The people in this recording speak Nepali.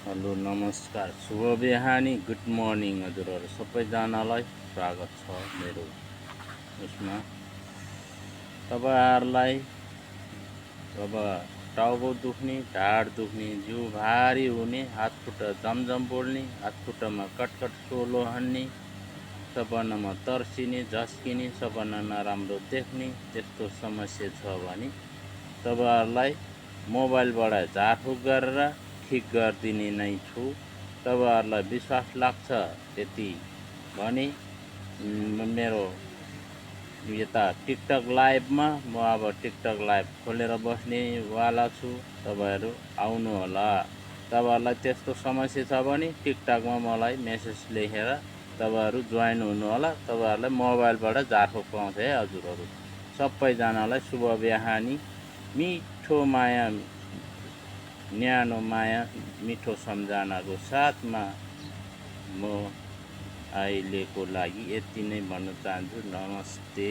हेलो नमस्कार शुभ बिहानी गुड मर्निङ हजुरहरू सबैजनालाई स्वागत छ मेरो उसमा। तपाईँहरूलाई अब टाउको दुख्ने, ढाड दुख्ने, जिउ भारी हुने, हात खुट्टा जमजम बोल्ने, हात खुट्टामा कटकट सोलो हान्ने, सपनामा तर्सिने, झस्किने, सपना नराम्रो देख्ने त्यस्तो समस्या छ भने तपाईँहरूलाई मोबाइलबाट झारफुक गरेर ठिक गरिदिने नै छु। तपाईँहरूलाई विश्वास लाग्छ त्यति भने मेरो यता टिकटक लाइभमा म अब टिकटक लाइभ खोलेर बस्नेवाला छु। तपाईँहरू आउनु होला। तपाईँहरूलाई त्यस्तो समस्या छ भने टिकटकमा मलाई मेसेज लेखेर तपाईँहरू जोइन हुनु होला। तपाईँहरूलाई मोबाइलबाट झारफुक पाउँछ है हजुरहरू सबैजनालाई शुभ बिहानी। मिठो माया, न्यानो माया, मिठो सम्झनाको साथमा म अहिलेको लागि यति नै भन्न चाहन्छु। नमस्ते।